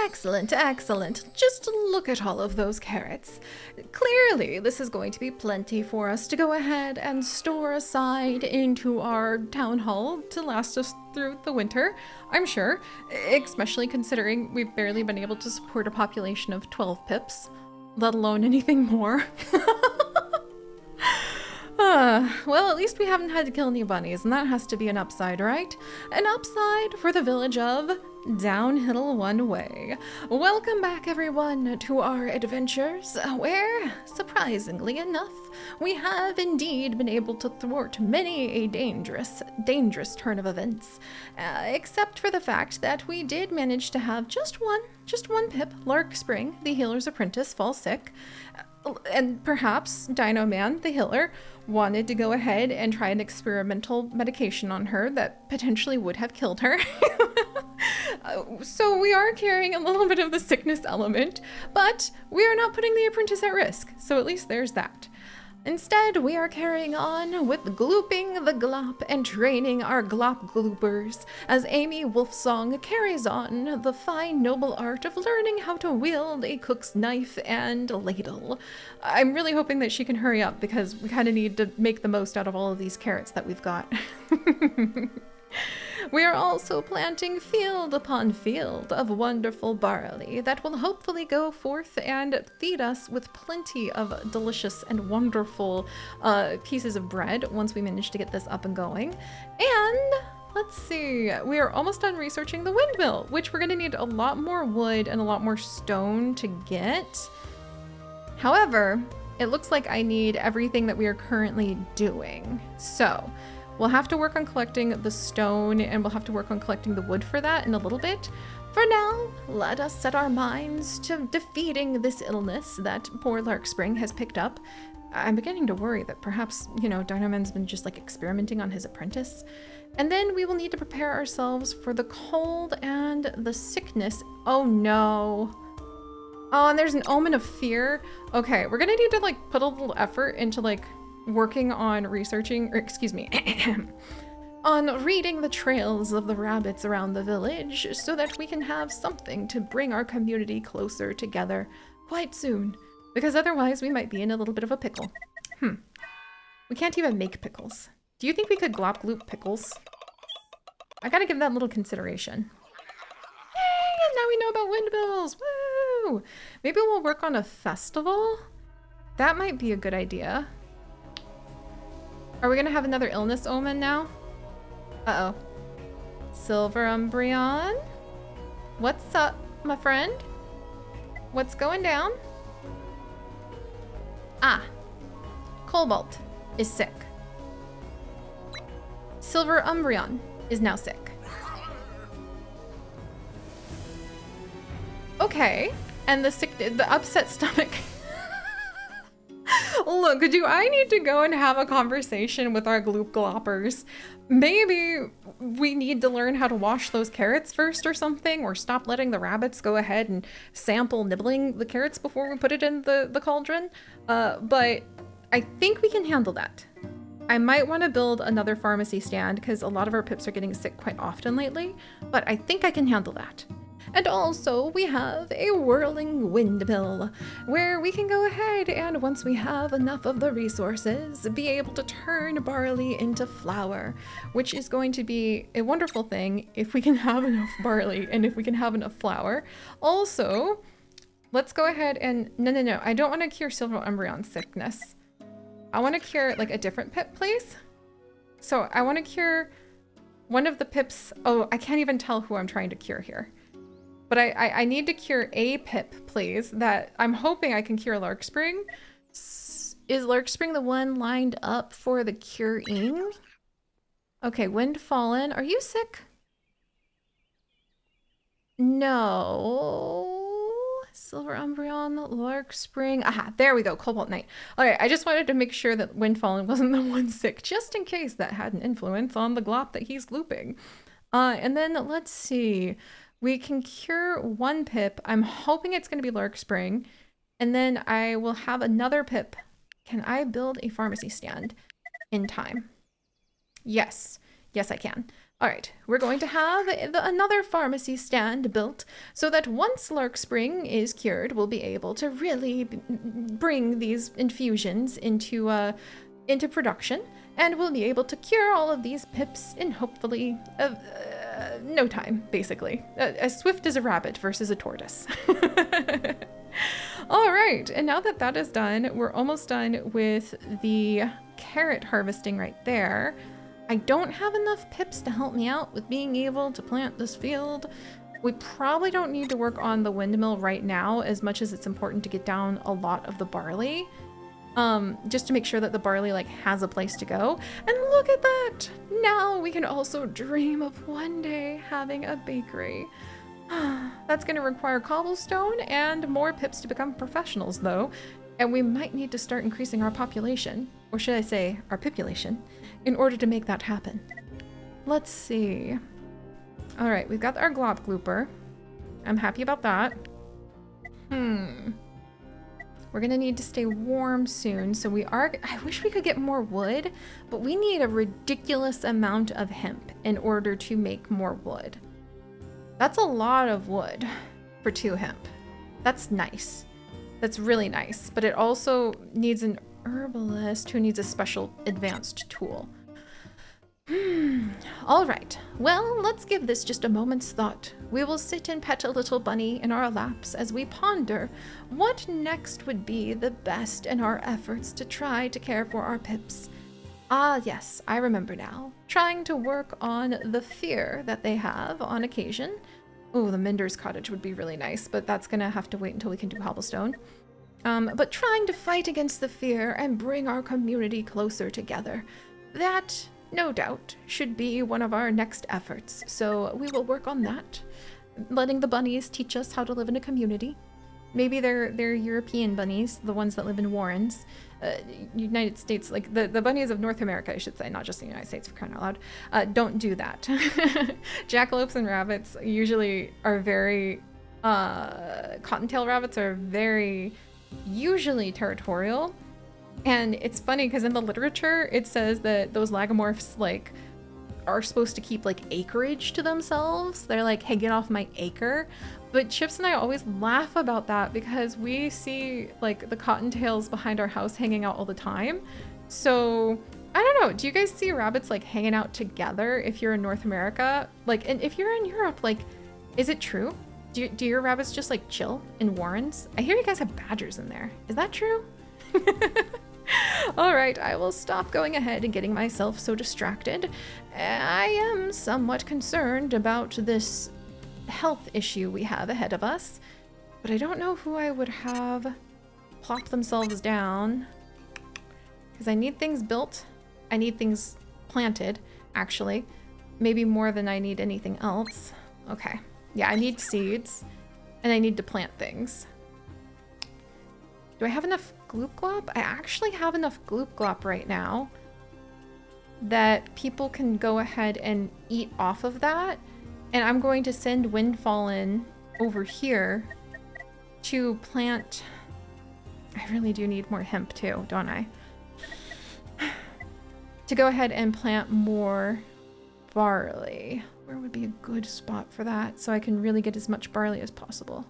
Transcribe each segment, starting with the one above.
Excellent, excellent. Just look at all of those carrots. Clearly, this is going to be plenty for us to go ahead and store aside into our town hall to last us through the winter, I'm sure, especially considering we've barely been able to support a population of 12 pips, let alone anything more. Well, at least we haven't had to kill any bunnies, and that has to be an upside, right? An upside for the village of Downhill One Way. Welcome back, everyone, to our adventures, where, surprisingly enough, we have indeed been able to thwart many a dangerous turn of events, except for the fact that we did manage to have just one pip, Larkspring, the healer's apprentice, fall sick. And perhaps Dino Man, the healer, wanted to go ahead and try an experimental medication on her that potentially would have killed her. So we are carrying a little bit of the sickness element, but we are not putting the apprentice at risk, so at least there's that. Instead, we are carrying on with glooping the glop and training our glop gloopers as Amy Wolfsong carries on the fine noble art of learning how to wield a cook's knife and ladle. I'm really hoping that she can hurry up because we kind of need to make the most out of all of these carrots that we've got. We are also planting field upon field of wonderful barley that will hopefully go forth and feed us with plenty of delicious and wonderful pieces of bread once we manage to get this up and going. And let's see, we are almost done researching the windmill, which we're going to need a lot more wood and a lot more stone to get. However, it looks like I need everything that we are currently doing. So we'll have to work on collecting the stone, and we'll have to work on collecting the wood for that in a little bit. For now, let us set our minds to defeating this illness that poor Larkspring has picked up. I'm beginning to worry that perhaps, Dino Man's been just like experimenting on his apprentice. And then we will need to prepare ourselves for the cold and the sickness. Oh no. Oh, and there's an omen of fear. Okay, we're gonna need to put a little effort into working on researching, or excuse me, on reading the trails of the rabbits around the village so that we can have something to bring our community closer together quite soon, because otherwise we might be in a little bit of a pickle. We can't even make pickles. Do you think we could glop gloop pickles? I gotta give that a little consideration. Hey, now we know about windmills, woo! Maybe we'll work on a festival? That might be a good idea. Are we gonna have another illness omen now? Uh-oh. Silver Umbreon? What's up, my friend? What's going down? Ah. Cobalt is sick. Silver Umbreon is now sick. Okay. And the upset stomach. Look, do I need to go and have a conversation with our gloop gloppers? Maybe we need to learn how to wash those carrots first or something, or stop letting the rabbits go ahead and sample nibbling the carrots before we put it in the cauldron. But I think we can handle that. I might want to build another pharmacy stand because a lot of our pips are getting sick quite often lately, but I think I can handle that. And also, we have a whirling windmill, where we can go ahead and, once we have enough of the resources, be able to turn barley into flour, which is going to be a wonderful thing if we can have enough barley and if we can have enough flour. Also, let's go ahead and... No, I don't want to cure Silver Umbreon sickness. I want to cure, a different pip, please. So, I want to cure one of the pips... Oh, I can't even tell who I'm trying to cure here. But I need to cure a pip, please, that I'm hoping I can cure Larkspring. Is Larkspring the one lined up for the curing? Okay, Wind Fallen. Are you sick? No. Silver Umbreon, Larkspring. Aha, there we go, Cobalt Knight. Alright, I just wanted to make sure that Wind Fallen wasn't the one sick, just in case that had an influence on the glop that he's glooping. And then, let's see... We can cure one pip. I'm hoping it's going to be Larkspring. And then I will have another pip. Can I build a pharmacy stand in time? Yes. Yes, I can. All right, we're going to have another pharmacy stand built so that once Larkspring is cured, we'll be able to really bring these infusions into production, and we'll be able to cure all of these pips in hopefully no time, basically. As swift as a rabbit versus a tortoise. All right, and now that that is done, we're almost done with the carrot harvesting right there. I don't have enough pips to help me out with being able to plant this field. We probably don't need to work on the windmill right now as much as it's important to get down a lot of the barley. Just to make sure that the barley like has a place to go. And look at that! Now we can also dream of one day having a bakery. That's gonna require cobblestone and more pips to become professionals though. And we might need to start increasing our population, or should I say our population, in order to make that happen. Let's see. All right, we've got our glop glooper. I'm happy about that. We're gonna need to stay warm soon, so I wish we could get more wood, but we need a ridiculous amount of hemp in order to make more wood. That's a lot of wood for 2 hemp. That's nice. That's really nice, but it also needs an herbalist who needs a special advanced tool. All right, well, let's give this just a moment's thought. We will sit and pet a little bunny in our laps as we ponder what next would be the best in our efforts to try to care for our pips. Ah, yes, I remember now. Trying to work on the fear that they have on occasion. Oh, the Minder's cottage would be really nice, but that's gonna have to wait until we can do cobblestone. But trying to fight against the fear and bring our community closer together. That, no doubt, should be one of our next efforts, so we will work on that. Letting the bunnies teach us how to live in a community. Maybe they're European bunnies, the ones that live in warrens. United States, like the bunnies of North America, I should say, not just the United States, for crying out loud. Don't do that. Jackalopes and rabbits usually are very, cottontail rabbits are very usually territorial. And it's funny because in the literature, it says that those lagomorphs like are supposed to keep like acreage to themselves. They're like, hey, get off my acre. But Chips and I always laugh about that because we see like the cottontails behind our house hanging out all the time. So I don't know. Do you guys see rabbits like hanging out together if you're in North America? Like, and if you're in Europe, like, is it true? Do your rabbits just like chill in warrens? I hear you guys have badgers in there. Is that true? All right, I will stop going ahead and getting myself so distracted. I am somewhat concerned about this health issue we have ahead of us, but I don't know who I would have plop themselves down because I need things built. I need things planted, actually. Maybe more than I need anything else. Okay, yeah, I need seeds and I need to plant things. Do I have enough gloop glop? I actually have enough gloop glop right now that people can go ahead and eat off of that. And I'm going to send Windfallen over here to plant. I really do need more hemp too, don't I? To go ahead and plant more barley. Where would be a good spot for that so I can really get as much barley as possible?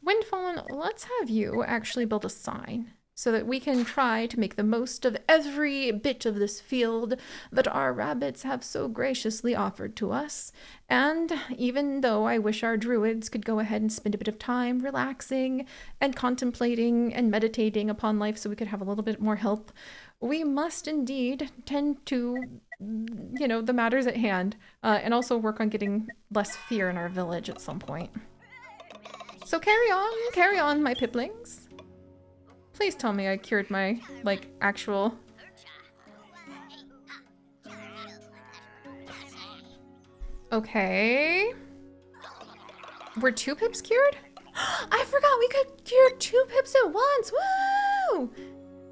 Windfallen, let's have you actually build a sign so that we can try to make the most of every bit of this field that our rabbits have so graciously offered to us. And even though I wish our druids could go ahead and spend a bit of time relaxing and contemplating and meditating upon life so we could have a little bit more help, we must indeed tend to, you know, the matters at hand, and also work on getting less fear in our village at some point. So carry on, my piplings. Please tell me I cured my, like, actual... Okay. Were 2 pips cured? I forgot we could cure 2 pips at once! Woo!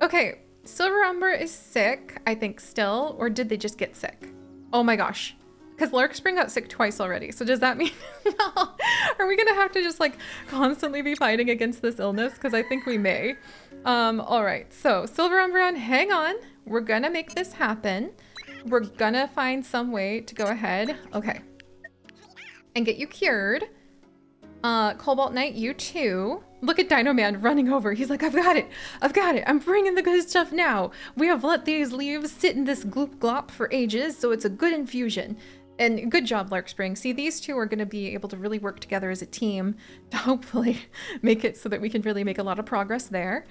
Okay, Silver Umber is sick, I think still, or did they just get sick? Oh my gosh. Because Larkspring got sick twice already. So does that mean, are we gonna have to just like constantly be fighting against this illness? Because I think we may. All right, so Silver Umbreon, hang on. We're gonna make this happen. We're gonna find some way to go ahead. Okay. And get you cured. Cobalt Knight, you too. Look at Dino Man running over. He's like, I've got it. I've got it. I'm bringing the good stuff now. We have let these leaves sit in this gloop glop for ages, so it's a good infusion. And good job, Larkspring. See, these two are going to be able to really work together as a team to hopefully make it so that we can really make a lot of progress there.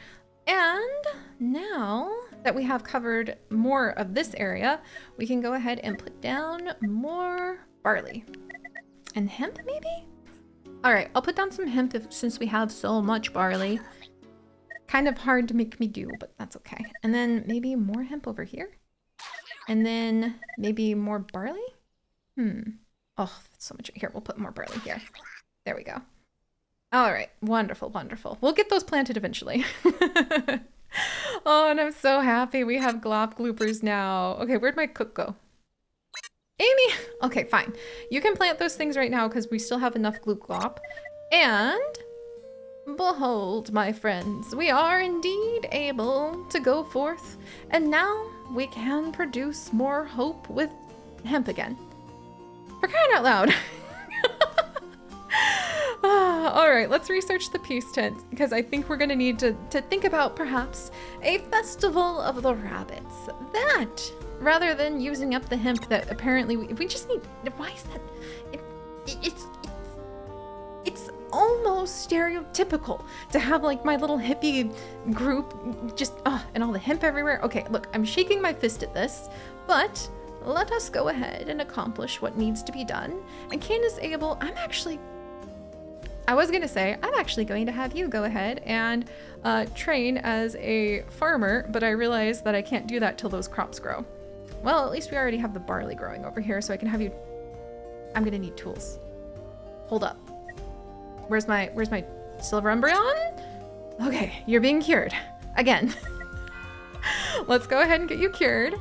And now that we have covered more of this area, we can go ahead and put down more barley. And hemp, maybe? All right, I'll put down some hemp since we have so much barley. Kind of hard to make me do, but that's okay. And then maybe more hemp over here. And then maybe more barley? Oh, that's so much. Here, we'll put more barley here. There we go. All right, wonderful, wonderful. We'll get those planted eventually. Oh, and I'm so happy we have glop gloopers now. Okay, where'd my cook go? Amy! Okay, fine. You can plant those things right now because we still have enough gloop glop. And behold, my friends, we are indeed able to go forth. And now we can produce more hope with hemp again. For crying out loud. All right, let's research the peace tent because I think we're gonna need to think about perhaps a festival of the rabbits. That, rather than using up the hemp that apparently we just need. Why is that? It's almost stereotypical to have like my little hippie group just and all the hemp everywhere. Okay, look, I'm shaking my fist at this, but let us go ahead and accomplish what needs to be done. And Candace Abel, I was gonna say, I'm actually going to have you go ahead and train as a farmer, but I realized that I can't do that till those crops grow. Well, at least we already have the barley growing over here, so I can have you. I'm gonna need tools. Hold up. Where's my Silver Umbreon? Okay, you're being cured. Again. Let's go ahead and get you cured.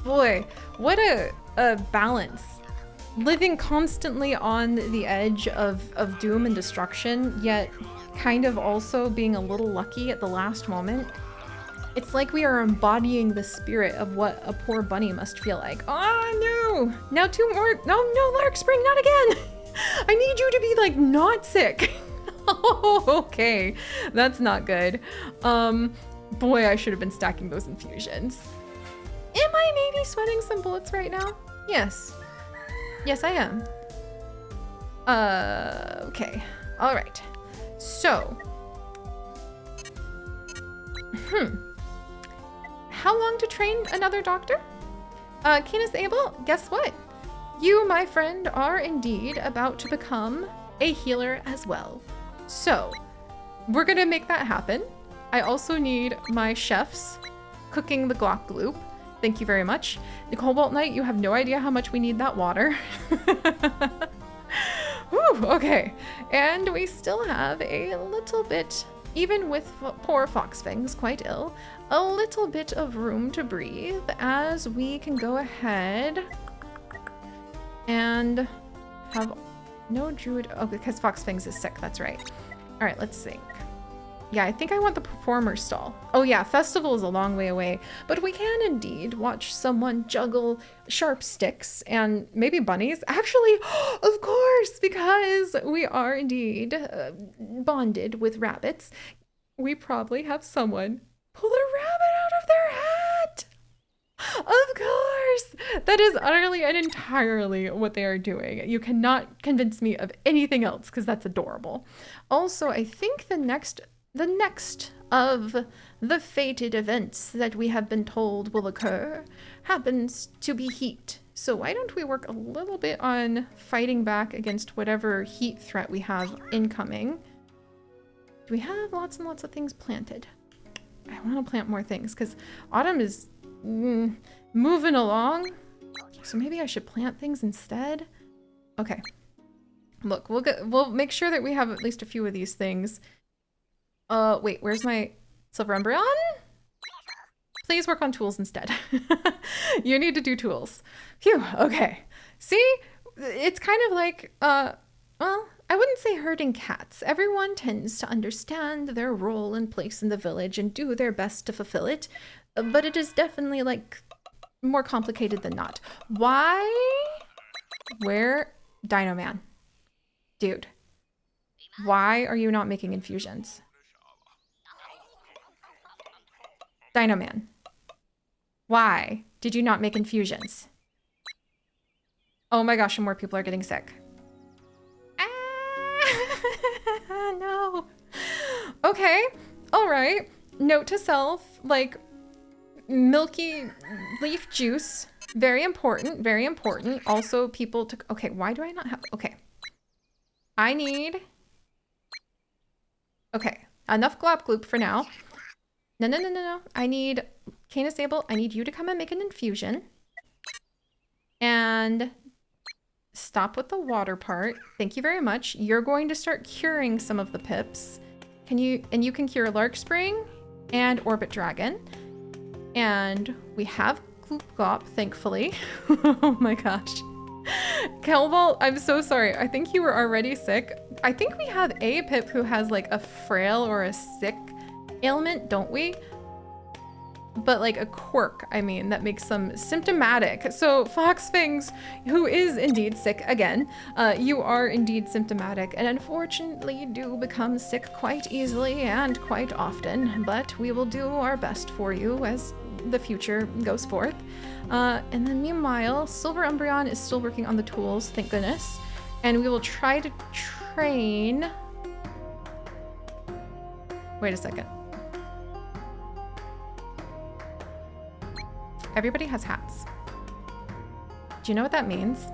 Boy, what a balance. Living constantly on the edge of doom and destruction, yet kind of also being a little lucky at the last moment. It's like we are embodying the spirit of what a poor bunny must feel like. Oh no! Now two more. No, Larkspring, not again! I need you to be like not sick. Oh, okay. That's not good. Boy, I should have been stacking those infusions. Am I maybe sweating some bullets right now? Yes. Yes, I am. Okay. All right. So. How long to train another doctor? Candace Abel, guess what? You, my friend, are indeed about to become a healer as well. So, we're gonna make that happen. I also need my chefs cooking the Glock Gloop. Thank you very much. The Cobalt Knight, you have no idea how much we need that water. Whew, okay. And we still have a little bit, even with poor Foxfangs quite ill, a little bit of room to breathe as we can go ahead and have no druid. Oh, because Foxfangs is sick, that's right. All right, let's think. Yeah, I think I want the performer stall. Oh yeah, festival is a long way away, but we can indeed watch someone juggle sharp sticks and maybe bunnies. Actually, of course, because we are indeed bonded with rabbits, we probably have someone pull a rabbit out of their hat. Of course! That is utterly and entirely what they are doing. You cannot convince me of anything else because that's adorable. Also, I think the next of the fated events that we have been told will occur happens to be heat. So why don't we work a little bit on fighting back against whatever heat threat we have incoming? Do we have lots and lots of things planted? I want to plant more things because autumn is moving along. So maybe I should plant things instead. Okay. Look, we'll make sure that we have at least a few of these things. Wait, where's my Silver Umbreon? Please work on tools instead. You need to do tools. Phew, okay. See, it's kind of like, well, I wouldn't say herding cats. Everyone tends to understand their role and place in the village and do their best to fulfill it. But it is definitely like more complicated than not. Why? Where? Dino Man. Dude. Why are you not making infusions? Dino Man. Why did you not make infusions? Oh my gosh, and more people are getting sick. Ah, no. Okay, all right. Note to self, like milky leaf juice. Very important, very important. Also people to, okay, why do I not have, okay. I need, okay, enough glop gloop for now. No. I need Canis Abel. I need you to come and make an infusion. And stop with the water part. Thank you very much. You're going to start curing some of the pips. You can cure Larkspring and Orbit Dragon. And we have Gloop Glop, thankfully. Oh my gosh. Kelbal, I'm so sorry. I think you were already sick. I think we have a pip who has like a frail or a sick ailment, don't we? But like a quirk, I mean, that makes them symptomatic. So Foxfangs, who is indeed sick again, you are indeed symptomatic and unfortunately do become sick quite easily and quite often, but we will do our best for you as the future goes forth. And then meanwhile, Silver Umbreon is still working on the tools, thank goodness. And we will try to train... Wait a second. Everybody has hats. Do you know what that means?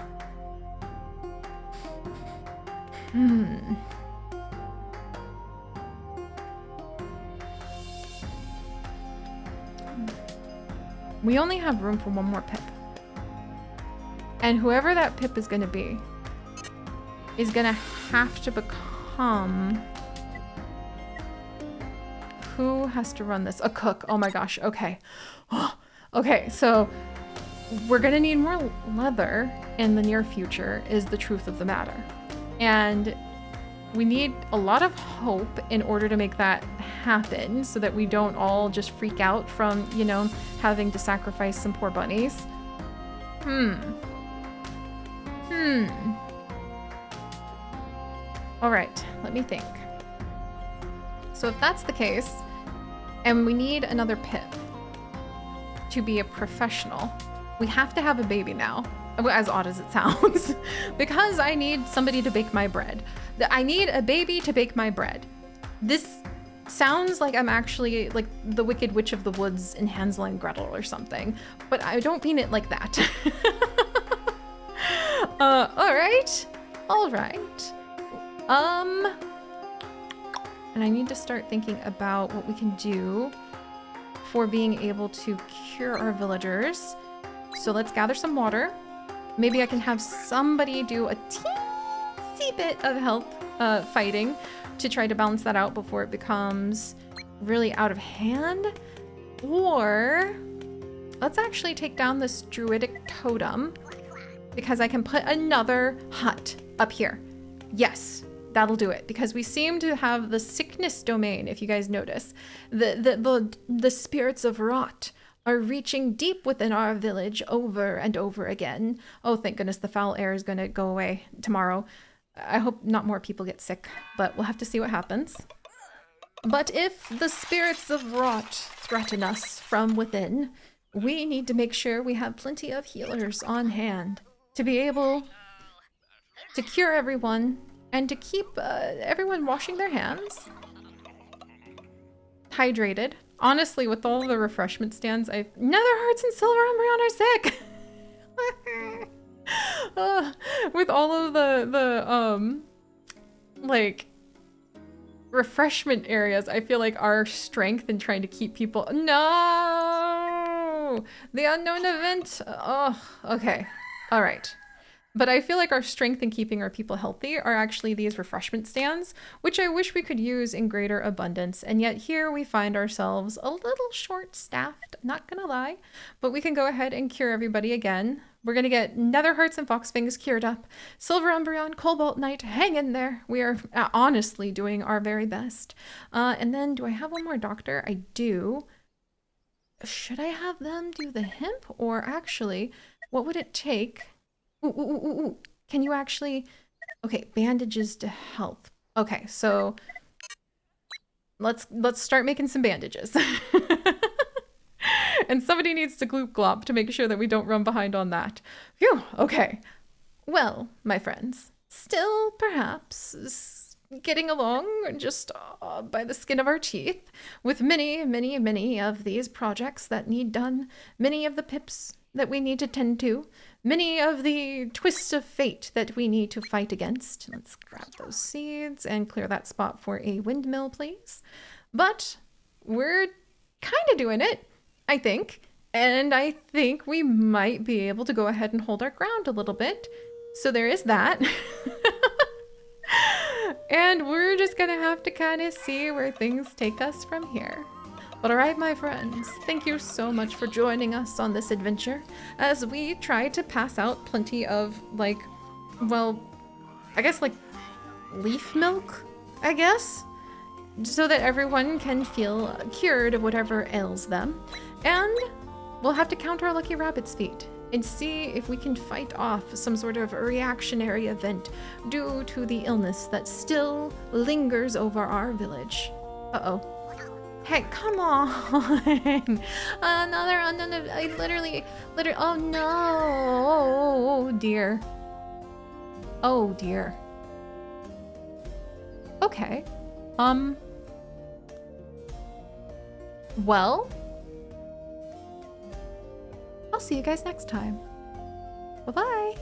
We only have room for one more pip. And whoever that pip is going to be is going to have to become... Who has to run this? A cook. Oh my gosh. Okay. Okay, so we're gonna need more leather in the near future is the truth of the matter. And we need a lot of hope in order to make that happen so that we don't all just freak out from, you know, having to sacrifice some poor bunnies. All right, let me think. So if that's the case, and we need another pip to be a professional, we have to have a baby now, as odd as it sounds, because I need somebody to bake my bread. I need a baby to bake my bread. This sounds like I'm actually like the Wicked Witch of the Woods in Hansel and Gretel or something, but I don't mean it like that. All right. And I need to start thinking about what we can do for being able to cure our villagers. So let's gather some water. Maybe I can have somebody do a teensy bit of help fighting to try to balance that out before it becomes really out of hand. Or let's actually take down this druidic totem because I can put another hut up here. Yes. That'll do it, because we seem to have the sickness domain, if you guys notice. The spirits of rot are reaching deep within our village over and over again. Oh, thank goodness the foul air is going to go away tomorrow. I hope not more people get sick, but we'll have to see what happens. But if the spirits of rot threaten us from within, we need to make sure we have plenty of healers on hand to be able to cure everyone and to keep everyone washing their hands, hydrated. Honestly, with all the refreshment stands, Netherhearts and Silver Umbreon are sick. With all of the like refreshment areas, I feel like our strength in trying to keep people. No, the unknown event. Oh, okay, all right. But I feel like our strength in keeping our people healthy are actually these refreshment stands, which I wish we could use in greater abundance. And yet here we find ourselves a little short-staffed, not gonna lie, but we can go ahead and cure everybody again. We're gonna get Nether Hearts and Fox Fangs cured up. Silver Umbreon, Cobalt Knight, hang in there. We are honestly doing our very best. And then do I have one more doctor? I do. Should I have them do the hemp? Or actually, what would it take? Ooh. Can you actually... Okay, bandages to health. Okay, so let's start making some bandages. And somebody needs to gloop glop to make sure that we don't run behind on that. Phew, okay. Well, my friends, still perhaps getting along just by the skin of our teeth with many of these projects that need done, many of the pips that we need to tend to, many of the twists of fate that we need to fight against. Let's grab those seeds and clear that spot for a windmill, please. But we're kind of doing it, I think. And I think we might be able to go ahead and hold our ground a little bit. So there is that. And we're just gonna have to kind of see where things take us from here. But alright, my friends, thank you so much for joining us on this adventure as we try to pass out plenty of, like, well, I guess, like, leaf milk, I guess? So that everyone can feel cured of whatever ails them. And we'll have to count our lucky rabbit's feet and see if we can fight off some sort of reactionary event due to the illness that still lingers over our village. Uh-oh. Hey, come on! Another, I literally, oh no! Oh dear. Oh dear. Okay. Well, I'll see you guys next time. Bye-bye!